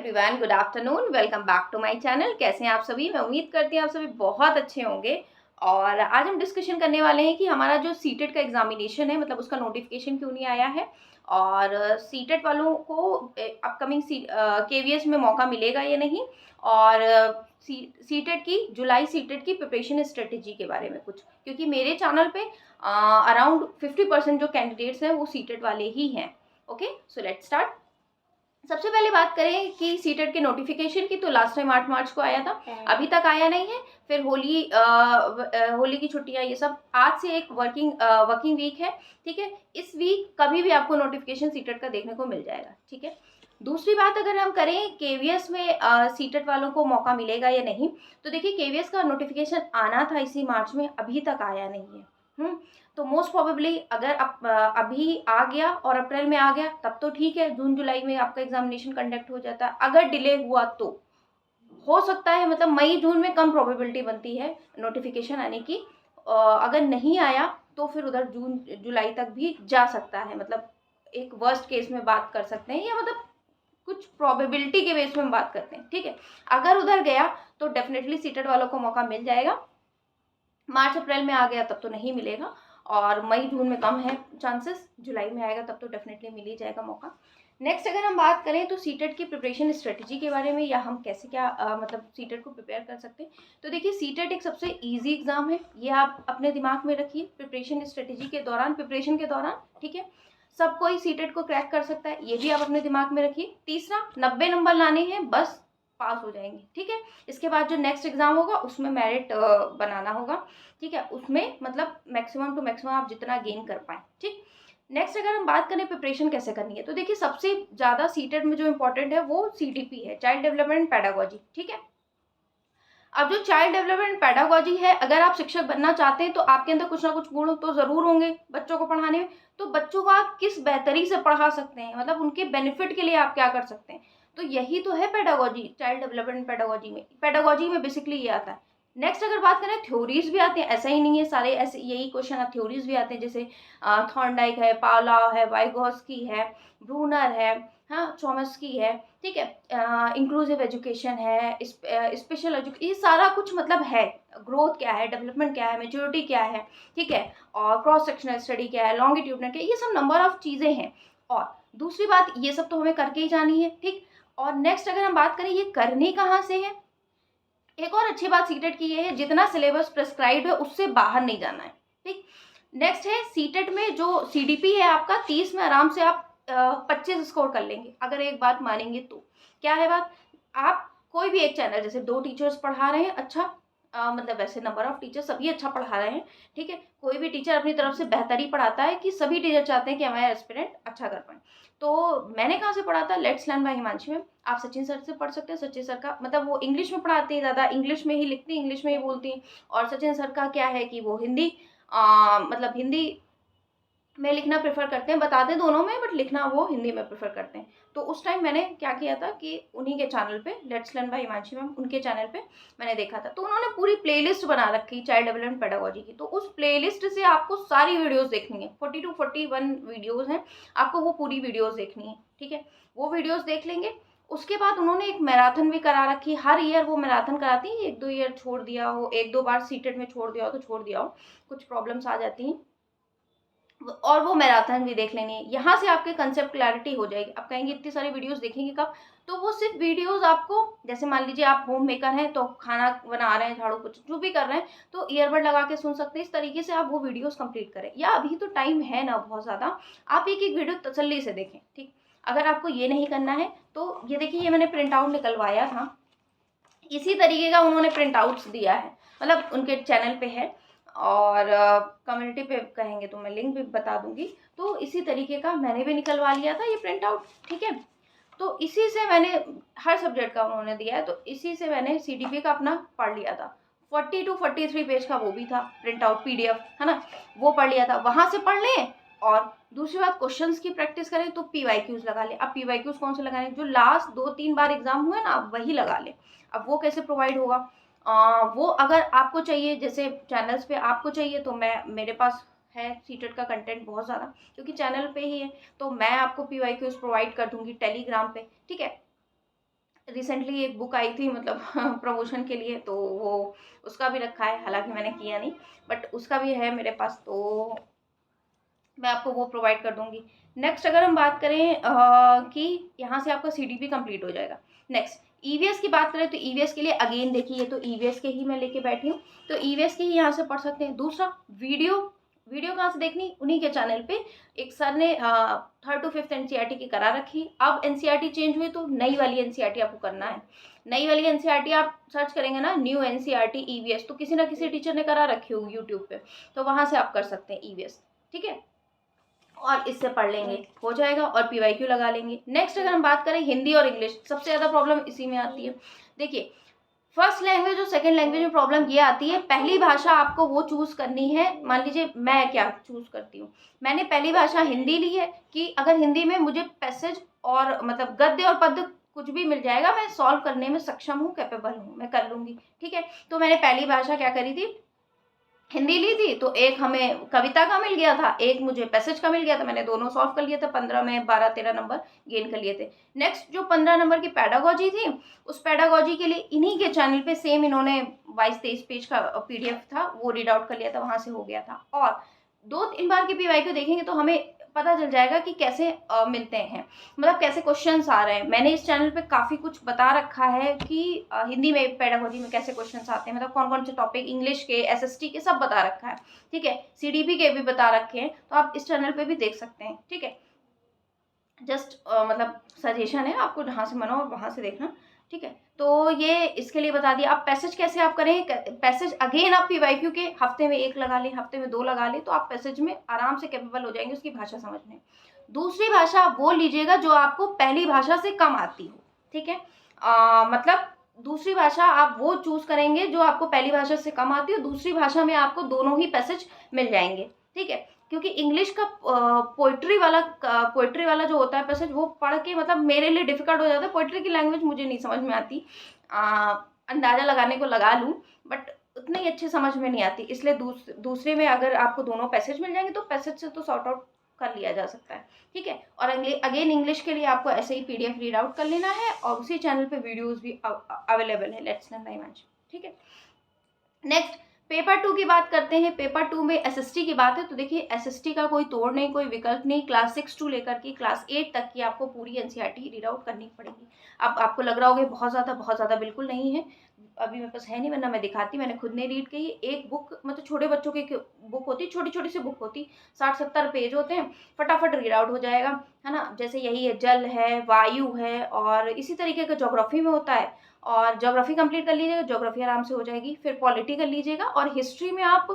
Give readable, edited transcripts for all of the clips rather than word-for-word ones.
Everyone, good afternoon. Welcome back to my channel. कैसे हैं आप सभी? मैं उम्मीद करती हूँ आप सभी बहुत अच्छे होंगे। और आज हम डिस्कशन करने वाले हैं कि हमारा जो सीटेट का एग्जामिनेशन है, मतलब उसका नोटिफिकेशन क्यों नहीं आया है, और सीटेट वालों को अपकमिंग केवीएस में मौका मिलेगा या नहीं, और सीटेट की जुलाई सीटेट की प्रिपरेशन स्ट्रेटेजी के बारे में कुछ, क्योंकि मेरे चैनल पे अराउंड 50% जो कैंडिडेट्स हैं वो सीटेट वाले ही हैं। Okay, so let's start. सबसे पहले बात करें कि सीटेट के नोटिफिकेशन की, तो लास्ट टाइम 8 मार्च को आया था, अभी तक आया नहीं है। फिर होली की छुट्टियां, ये सब, आज से एक वर्किंग वीक है, ठीक है। इस वीक कभी भी आपको नोटिफिकेशन सीटेट का देखने को मिल जाएगा, ठीक है। दूसरी बात अगर हम करें केवीएस में सीटेट वालों को मौका मिलेगा या नहीं, तो देखिए केवीएस का नोटिफिकेशन आना था इसी मार्च में, अभी तक आया नहीं है। तो मोस्ट प्रोबेबली अगर अभी आ गया और अप्रैल में आ गया तब तो ठीक है, जून जुलाई में आपका एग्जामिनेशन कंडक्ट हो जाता है। अगर डिले हुआ तो हो सकता है, मतलब मई जून में कम प्रोबेबिलिटी बनती है नोटिफिकेशन आने की। अगर नहीं आया तो फिर उधर जून जुलाई तक भी जा सकता है, मतलब एक वर्स्ट केस में बात कर सकते हैं, या मतलब कुछ प्रोबेबिलिटी के बेस में बात करते हैं, ठीक है। अगर उधर गया तो डेफिनेटली सीटेट वालों को मौका मिल जाएगा। मार्च अप्रैल में आ गया तब तो नहीं मिलेगा, और मई जून में कम है चांसेस। जुलाई में आएगा तब तो डेफिनेटली मिल ही जाएगा मौका। नेक्स्ट अगर हम बात करें तो सीटेट की प्रिपरेशन स्ट्रेटजी के बारे में, या हम कैसे क्या मतलब सीटेट को प्रिपेयर कर सकते हैं, तो देखिए सीटेट एक सबसे इजी एग्जाम है, ये आप अपने दिमाग में रखिए। प्रिपरेशन स्ट्रेटजी के दौरान, प्रिपरेशन के दौरान, ठीक है, सब कोई सीटेट को क्रैक कर सकता है, ये भी आप अपने दिमाग में रखिए। तीसरा, 90 नंबर लाने हैं, बस पास हो जाएंगे, ठीक है। इसके बाद जो नेक्स्ट एग्जाम होगा उसमें मेरिट बनाना होगा, ठीक है। उसमें मतलब मैक्सिमम टू मैक्सिमम आप जितना गेन कर पाए, ठीक। नेक्स्ट अगर हम बात करें प्रिपरेशन कैसे करनी है, तो देखिए सबसे ज़्यादा सीटेट में जो इम्पोर्टेंट है वो सीडीपी है, चाइल्ड डेवलपमेंट पैडागोजी, ठीक है। अब जो चाइल्ड डेवलपमेंट पैडागोजी है, अगर आप शिक्षक बनना चाहते हैं तो आपके अंदर कुछ ना कुछ गुण तो ज़रूर होंगे बच्चों को पढ़ाने में। तो बच्चों को आप किस बेहतरी से पढ़ा सकते हैं, मतलब उनके बेनिफिट के लिए आप क्या कर सकते हैं, तो यही तो है पेडागोजी। चाइल्ड डेवलपमेंट पेडागोजी में बेसिकली ये आता है। नेक्स्ट अगर बात करें, थ्योरीज भी आते हैं, ऐसा ही नहीं है सारे ऐसे यही क्वेश्चन, थ्योरीज भी आते हैं, जैसे थॉर्नडाइक है, पावलोव है, वाइगोस्की है, ब्रूनर है, हाँ, चॉम्स्की है, ठीक है। इंक्लूसिव एजुकेशन है, स्पेशल एजुकेशन, ये सारा कुछ मतलब है। ग्रोथ क्या है, डेवलपमेंट क्या है, मेच्योरिटी क्या है, ठीक है, और क्रॉस सेक्शनल स्टडी क्या है, लॉन्गिट्यूडनल क्या है, ये सब नंबर ऑफ चीज़ें हैं। और दूसरी बात, ये सब तो हमें करके ही जानी है, ठीक। और नेक्स्ट अगर हम बात करें ये करनी कहाँ से है, एक और अच्छी बात सीटेट की ये है, जितना सिलेबस प्रेस्क्राइब है उससे बाहर नहीं जाना है, ठीक। नेक्स्ट है सीटेट में जो सीडीपी है आपका 30 में आराम से आप 25 स्कोर कर लेंगे, अगर एक बात मानेंगे तो। क्या है बात, आप कोई भी एक चैनल, जैसे 2 टीचर्स पढ़ा रहे हैं, अच्छा मतलब वैसे नंबर ऑफ टीचर सभी अच्छा पढ़ा रहे हैं, ठीक है। कोई भी टीचर अपनी तरफ से बेहतर ही पढ़ाता है, कि सभी टीचर चाहते हैं कि हमारे एस्पिरेंट अच्छा कर पाए। तो मैंने कहाँ से पढ़ा था, let's learn by Himanshi ma'am. आप सचिन सर से पढ़ सकते हैं। सचिन सर का मतलब वो इंग्लिश में पढ़ाते हैं, ज़्यादा इंग्लिश में ही लिखती हैं, इंग्लिश में ही बोलती हैं। और सचिन सर का क्या है कि वो हिंदी मतलब हिंदी में लिखना प्रेफर करते हैं, बताते दोनों में, बट लिखना वो हिंदी में प्रेफर करते हैं। तो उस टाइम मैंने क्या किया था कि उन्हीं के चैनल पे, let's learn by Himanshi ma'am, उनके चैनल पे मैंने देखा था, तो उन्होंने पूरी प्लेलिस्ट बना रखी चाइल्ड डेवलपमेंट पेडागोजी की। तो उस प्लेलिस्ट से आपको सारी वीडियोस देखनी है, 40 to 41 वीडियोस हैं, आपको वो पूरी वीडियोस देखनी है, ठीक है। वो वीडियोस देख लेंगे। उसके बाद उन्होंने एक मैराथन भी करा रखी, हर ईयर वो मैराथन कराती है। 1-2 ईयर छोड़ दिया हो, 1-2 बार सीटेट में छोड़ दिया हो तो छोड़ दिया हो, कुछ प्रॉब्लम्स आ जाती हैं, और वो मैराथन भी देख लेनी है। यहाँ से आपके कंसेप्ट क्लैरिटी हो जाएगी। आप कहेंगे इतनी सारी वीडियोस देखेंगे कब, तो वो सिर्फ वीडियोस आपको, जैसे मान लीजिए आप होम मेकर हैं तो खाना बना रहे हैं, झाड़ू पोछा जो भी कर रहे हैं, तो ईयरबड लगा के सुन सकते हैं। इस तरीके से आप वो वीडियोस कंप्लीट करें, या अभी तो टाइम है ना बहुत ज़्यादा, आप एक एक वीडियो तसल्ली से देखें, ठीक। अगर आपको ये नहीं करना है तो ये देखिए, ये मैंने प्रिंट आउट निकलवाया था, इसी तरीके का उन्होंने प्रिंट आउट्स दिया है, मतलब उनके चैनल पे है, और कम्युनिटी पे कहेंगे तो मैं लिंक भी बता दूंगी। तो इसी तरीके का मैंने भी निकलवा लिया था ये प्रिंट आउट, ठीक है। तो इसी से मैंने, हर सब्जेक्ट का उन्होंने दिया है, तो इसी से मैंने सीडीपी का अपना पढ़ लिया था। 40 to 43 पेज का वो भी था प्रिंट आउट, पीडीएफ है ना, वो पढ़ लिया था, वहां से पढ़ लें। और दूसरी बात, क्वेश्चंस की प्रैक्टिस करें तो पीवाईक्यूज लगा लें। अब पीवाईक्यूज कौन से लगाने, जो लास्ट 2-3 बार एग्जाम हुए ना, आप वही लगा लें। अब वो कैसे प्रोवाइड होगा, वो अगर आपको चाहिए, जैसे चैनल्स पे आपको चाहिए, तो मेरे पास है सीटेट का कंटेंट बहुत ज़्यादा, क्योंकि चैनल पे ही है, तो मैं आपको पीवाईक्यूज प्रोवाइड कर दूंगी टेलीग्राम पे, ठीक है। रिसेंटली एक बुक आई थी मतलब प्रमोशन के लिए, तो वो उसका भी रखा है, हालांकि मैंने किया नहीं, बट उसका भी है मेरे पास, तो मैं आपको वो प्रोवाइड कर दूंगी। नेक्स्ट अगर हम बात करें कि यहाँ से आपका सीडीपी कंप्लीट हो जाएगा। नेक्स्ट ईवीएस की बात करें तो ईवीएस के लिए अगेन देखिए, तो ईवीएस के ही मैं लेके बैठी हूँ, तो ईवीएस के ही यहाँ से पढ़ सकते हैं। दूसरा वीडियो, वीडियो कहाँ से देखनी, उन्हीं के चैनल पे एक सर ने 3rd to 5th एनसीईआरटी की करा रखी। अब एनसीईआरटी चेंज हुई तो नई वाली एनसीईआरटी आपको करना है। नई वाली एनसीईआरटी आप सर्च करेंगे ना, न्यू एनसीईआरटी ईवीएस, तो किसी ना किसी टीचर ने करा रखी होगी यूट्यूब पे, तो वहां से आप कर सकते हैं ईवीएस, ठीक है, और इससे पढ़ लेंगे, हो जाएगा, और पीवाईक्यू लगा लेंगे। नेक्स्ट अगर हम बात करें हिंदी और इंग्लिश, सबसे ज़्यादा प्रॉब्लम इसी में आती है। देखिए फर्स्ट लैंग्वेज और सेकंड लैंग्वेज में प्रॉब्लम ये आती है, पहली भाषा आपको वो चूज़ करनी है। मान लीजिए मैं क्या चूज़ करती हूँ, मैंने पहली भाषा हिंदी ली है कि अगर हिंदी में मुझे पैसेज और मतलब गद्य और पद्य कुछ भी मिल जाएगा, मैं सॉल्व करने में सक्षम हूँ, कैपेबल हूँ, मैं कर लूँगी, ठीक है। तो मैंने पहली भाषा क्या करी थी, हिंदी ली थी, तो एक हमें कविता का मिल गया था, एक मुझे पैसेज का मिल गया था, मैंने दोनों सॉल्व कर लिए थे, 15 में 12-13 नंबर गेन कर लिए थे। नेक्स्ट जो 15 नंबर की पैडागोजी थी, उस पैडागोजी के लिए इन्हीं के चैनल पे सेम इन्होंने 22-23 पेज का पीडीएफ था, वो रीड आउट कर लिया था, वहां से हो गया था। और 2-3 बार की पीवाईक्यू देखेंगे तो हमें पता चल जाएगा कि कैसे मिलते हैं, मतलब कैसे क्वेश्चंस आ रहे हैं। मैंने इस चैनल पे काफ़ी कुछ बता रखा है कि हिंदी में पेडागोजी में कैसे क्वेश्चंस आते हैं, मतलब कौन कौन से टॉपिक, इंग्लिश के, एसएसटी के, सब बता रखा है, ठीक है, सीडीपी के भी बता रखे हैं, तो आप इस चैनल पे भी देख सकते हैं, ठीक है। जस्ट मतलब सजेशन है, आपको जहाँ से मनो वहाँ से देखना, ठीक है। तो ये इसके लिए बता दिया। अब पैसेज कैसे आप करें, पैसेज अगेन आप पीवाईक्यू के हफ्ते में 1 लगा लें, हफ्ते में 2 लगा लें, तो आप पैसेज में आराम से कैपेबल हो जाएंगे उसकी भाषा समझने। दूसरी भाषा आप वो लीजिएगा जो आपको पहली भाषा से कम आती हो, ठीक है। मतलब दूसरी भाषा आप वो चूज करेंगे जो आपको पहली भाषा से कम आती हो, दूसरी भाषा में आपको दोनों ही पैसेज मिल जाएंगे, ठीक है। क्योंकि इंग्लिश का पोइट्री वाला जो होता है पैसेज, वो पढ़ के मतलब मेरे लिए डिफिकल्ट हो जाता है। पोइट्री की लैंग्वेज मुझे नहीं समझ में आती, अंदाजा लगाने को लगा लूँ, बट उतनी ही अच्छे समझ में नहीं आती, इसलिए दूसरे में अगर आपको दोनों पैसेज मिल जाएंगे तो पैसेज से तो सॉर्ट आउट कर लिया जा सकता है, ठीक है। और अगेन इंग्लिश के लिए आपको ऐसे ही पीडीएफ रीड आउट कर लेना है, और उसी चैनल पे वीडियोस भी अवेलेबल है, लेट्स लर्न बाय हिमांशु, ठीक है। नेक्स्ट पेपर 2 की बात करते हैं। पेपर 2 में एसएसटी की बात है, तो देखिए एसएसटी का कोई तोड़ नहीं, कोई विकल्प नहीं। क्लास 6 टू लेकर के क्लास 8 तक की आपको पूरी एनसीईआरटी रीड आउट करनी पड़ेगी। अब आपको लग रहा होगा बहुत ज़्यादा बिल्कुल नहीं है, अभी मेरे पास है नहीं, वरना मैं दिखाती, मैंने खुद ने रीड की। एक बुक मतलब छोटे बच्चों की बुक होती, छोटी छोटी सी बुक होती, 60-70 पेज होते हैं, फटाफट रीड आउट हो जाएगा, है ना। जैसे यही है, जल है, वायु है, और इसी तरीके का ज्योग्राफी में होता है, और ज्योग्राफी कंप्लीट कर लीजिएगा, ज्योग्राफी आराम से हो जाएगी। फिर पॉलिटी कर लीजिएगा, और हिस्ट्री में आप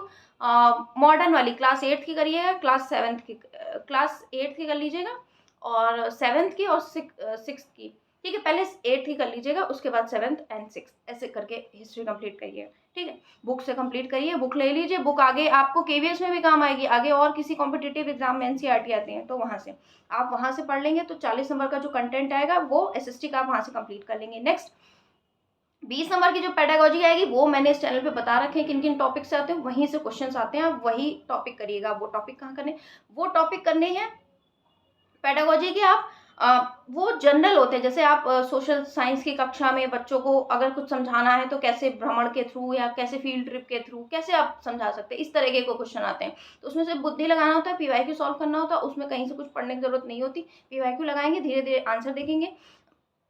मॉडर्न वाली क्लास 8 की करिएगा, क्लास 8 की कर लीजिएगा, और 7th की और 6th की, ठीक है। पहले 8th की कर लीजिएगा, उसके बाद 7th एंड 6th, ऐसे करके हिस्ट्री कंप्लीट करिए, ठीक है। बुक से कंप्लीट करिए, बुक ले लीजिए, बुक आगे आपको केवीएस में भी काम आएगी, आगे और किसी कॉम्पिटिटिव एग्जाम में एनसीईआरटी आते हैं, तो वहाँ से आप वहाँ से पढ़ लेंगे, तो 40 नंबर का जो कंटेंट आएगा वो एसएसटी का आप वहाँ से कंप्लीट कर लेंगे। नेक्स्ट 20 नंबर की जो पेडागोजी आएगी, वो मैंने इस चैनल पे बता रखे हैं किन किन टॉपिक से आते हैं, वहीं से क्वेश्चंस आते हैं, आप वही टॉपिक करिएगा। वो टॉपिक कहाँ करने, वो टॉपिक करने हैं पेडागोजी के आप वो जनरल होते हैं, जैसे आप सोशल साइंस की कक्षा में बच्चों को अगर कुछ समझाना है तो कैसे भ्रमण के थ्रू या कैसे फील्ड ट्रिप के थ्रू कैसे आप समझा सकते हैं, इस तरह के को क्वेश्चन आते हैं। तो उसमें से बुद्धि लगाना होता है, पीवाईक्यू सॉल्व करना होता है, उसमें कहीं से कुछ पढ़ने की जरूरत नहीं होती। पीवाईक्यू लगाएंगे, धीरे धीरे आंसर देखेंगे,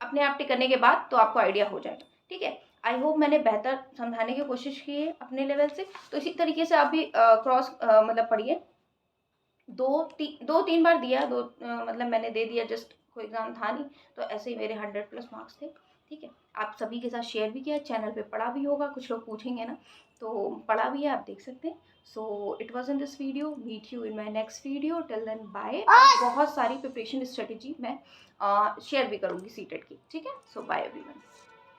अपने आप टिक करने के बाद तो आपको आइडिया हो जाएगा, ठीक है। आई होप मैंने बेहतर समझाने की कोशिश की है अपने लेवल से, तो इसी तरीके से आप भी क्रॉस मतलब पढ़िए। 2-3 बार दिया, मतलब मैंने दे दिया, जस्ट कोई एग्जाम था नहीं, तो ऐसे ही मेरे 100+ मार्क्स थे, ठीक है। आप सभी के साथ शेयर भी किया, चैनल पे पढ़ा भी होगा, कुछ लोग पूछेंगे ना, तो पढ़ा भी है, आप देख सकते हैं। So it was in this video, meet you in my next video, till then bye. बहुत सारी प्रिपरेशन स्ट्रेटेजी मैं शेयर भी करूँगी सीटेट की, ठीक है। सो बाय एवरीवन।